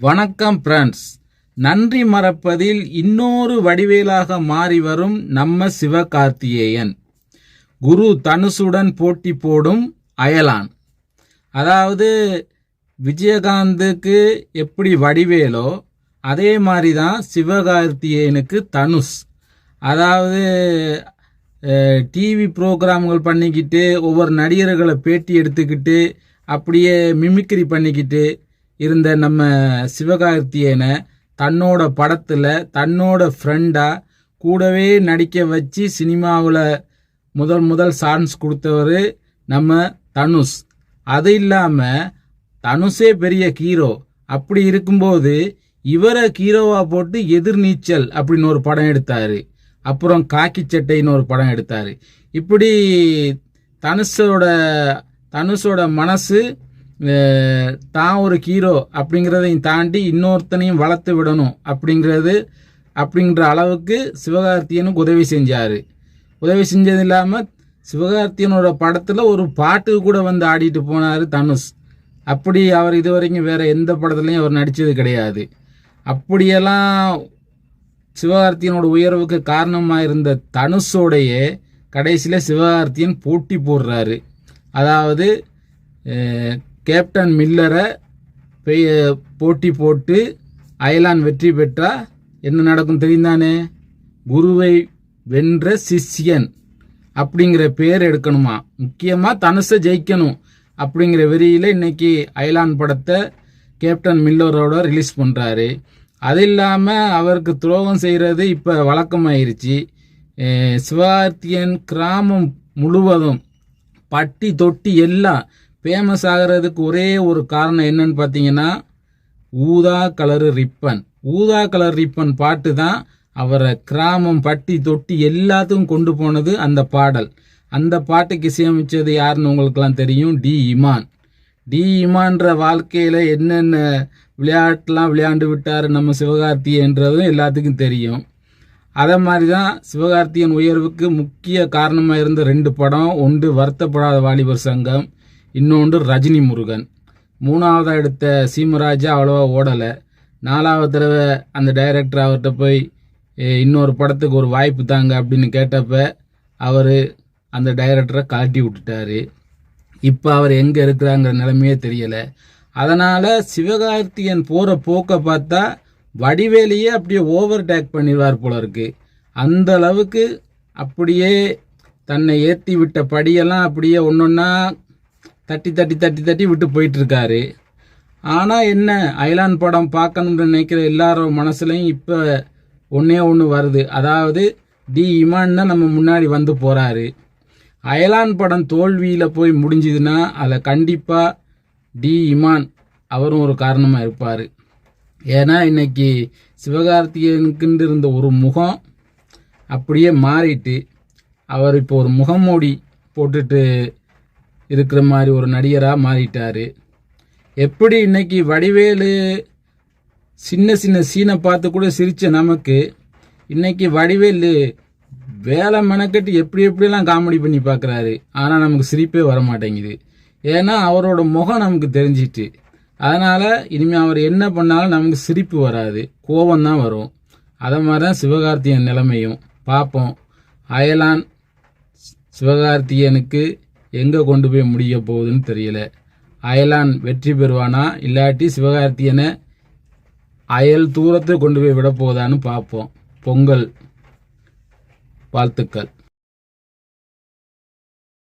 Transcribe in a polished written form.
வணக்கம் ஃப்ரெண்ட்ஸ். நன்றி மறப்பதில் இன்னொரு வடிவேலாக மாறி வரும் நம்ம சிவகார்த்திகேயன். குரு தனுசுடன் போட்டி போடும் அயலான். அதாவது விஜயகாந்துக்கு எப்படி வடிவேலோ அதே மாதிரி தான் சிவகார்த்திகேயனுக்கு தனுஷ். அதாவது டிவி ப்ரோக்ராம்கள் பண்ணிக்கிட்டு ஒவ்வொரு நடிகர்களை பேட்டி எடுத்துக்கிட்டு அப்படியே மிமிக்ரி பண்ணிக்கிட்டு இருந்த நம்ம சிவகார்த்திகேயனை தன்னோட படத்தில் தன்னோட ஃப்ரெண்டாக கூடவே நடிக்க வச்சு சினிமாவில் முதல் சான்ஸ் கொடுத்தவர் நம்ம தனுஷ். அது இல்லாமல் தனுஷே பெரிய ஹீரோ. அப்படி இருக்கும்போது இவரை ஹீரோவாக போட்டு எதிர்நீச்சல் அப்படின்னு ஒரு படம் எடுத்தார். அப்புறம் காக்கி சட்டைன்னு ஒரு படம் எடுத்தார். இப்படி தனுஷோட மனசு தான் ஒரு ஹீரோ அப்படிங்கிறதையும் தாண்டி இன்னொருத்தனையும் வளர்த்து விடணும் அப்படிங்கிற அளவுக்கு சிவகார்த்திகேயனுக்கு உதவி செஞ்சார். உதவி செஞ்சது இல்லாமல் சிவகார்த்திகேயனோட படத்தில் ஒரு பாட்டு கூட வந்து ஆடிட்டு போனார் தனுஷ். அப்படி அவர் இது வரைக்கும் வேறு எந்த படத்துலையும் அவர் நடித்தது கிடையாது. அப்படியெல்லாம் சிவகார்த்திகேயனோட உயர்வுக்கு காரணமாக இருந்த தனுஷோடைய கடைசியில் சிவகார்த்திகேயன் போட்டி போடுறாரு. அதாவது கேப்டன் மில்லரை போட்டி போட்டு அயலான் வெற்றி பெற்றா என்ன நடக்கும் தெரிந்தானே? குருவை வென்ற சிஷ்யன் அப்படிங்கிற பேர் எடுக்கணுமா, முக்கியமாக தனுஷை ஜெயிக்கணும் அப்படிங்கிற வெறியில் இன்னைக்கு அயலான் படத்தை கேப்டன் மில்லரோட ரிலீஸ் பண்ணுறாரு. அது இல்லாமல் அவருக்கு துரோகம் செய்கிறது இப்போ வழக்கமாயிருச்சு. சிவகார்த்திகேயன் கிராமம் முழுவதும் பட்டி தொட்டி எல்லாம் ஃபேமஸ் ஆகிறதுக்கு ஒரே ஒரு காரணம் என்னன்னு பார்த்தீங்கன்னா ஊதா கலர் ரிப்பன் பாட்டு தான் அவரை கிராமம் பட்டி தொட்டி எல்லாத்துக்கும் கொண்டு போனது. அந்த பாடல், அந்த பாட்டுக்கு இசையமைச்சது யாருன்னு உங்களுக்கெல்லாம் தெரியும், டி இமான்ற வாழ்க்கையில் என்னென்ன விளையாட்டுலாம் விளையாண்டு விட்டார் நம்ம சிவகார்த்திகேயன்றதும் எல்லாத்துக்கும் தெரியும். அதை மாதிரி தான் சிவகார்த்திகேயன் உயர்வுக்கு முக்கிய காரணமாக இருந்த 2 படம். ஒன்று வருத்தப்படாத வாலிபர் சங்கம், இன்னொன்று ரஜினி முருகன். 3ஆவதாக எடுத்த சீமராஜா அவ்வளோவா ஓடலை. 4வது தடவை அந்த டைரக்டர் அவர்கிட்ட போய் இன்னொரு படத்துக்கு ஒரு வாய்ப்பு தாங்க அப்படின்னு கேட்டப்ப அவர் அந்த டைரக்டரை கழட்டி விட்டுட்டாரு. இப்போ அவர் எங்கே இருக்கிறாங்கிற நிலைமையே தெரியலை. அதனால் சிவகார்த்திகேயன் போகிற போக்கை பார்த்தா வடிவேலையே அப்படியே ஓவர் டேக் பண்ணிடுவார் போல இருக்கு. அந்த அளவுக்கு அப்படியே தன்னை ஏற்றி விட்ட படியெல்லாம் அப்படியே ஒன்றொன்னா தட்டி விட்டு போயிட்டுருக்காரு. ஆனால் என்ன, அயலான் படம் பார்க்கணுன்னு நினைக்கிற எல்லாரோட மனசுலையும் இப்போ ஒன்று வருது. அதாவது டி இமான் தான் நம்ம முன்னாடி வந்து போகிறாரு. அயலான் படம் தோல்வியில் போய் முடிஞ்சுதுன்னா அதில் கண்டிப்பாக டி இமான் அவரும் ஒரு காரணமாக இருப்பார். ஏன்னா இன்னைக்கு சிவகார்த்திகேயனுக்குன்னு இருந்த ஒரு முகம் அப்படியே மாறிட்டு அவர் இப்போ ஒரு முகமூடி போட்டுட்டு இருக்கிற மாதிரி ஒரு நடிகராக மாறிட்டார். எப்படி இன்னைக்கு வடிவேலு சின்ன சீனை பார்த்து கூட சிரித்த நமக்கு இன்னைக்கு வடிவேலு வேலை மெனக்கட்டு எப்படிலாம் காமெடி பண்ணி பார்க்குறாரு. ஆனால் நமக்கு சிரிப்பே வர மாட்டேங்குது. ஏன்னா அவரோட முகம் நமக்கு தெரிஞ்சிட்டு. அதனால் இனிமேல் அவர் என்ன பண்ணாலும் நமக்கு சிரிப்பு வராது, கோபம்தான் வரும். அதை மாதிரி தான் சிவகார்த்திகேயன் நிலைமையும். பார்ப்போம் அயலான் சிவகார்த்திகேயனுக்கு எங்கே கொண்டு போய் முடிய போகுதுன்னு தெரியல. அயலான் வெற்றி பெறுவானா இல்லாட்டி சிவகார்த்திகேயனை அயல் தூரத்தை கொண்டு போய் விட போகுதான்னு பார்ப்போம். பொங்கல் வாழ்த்துக்கள்.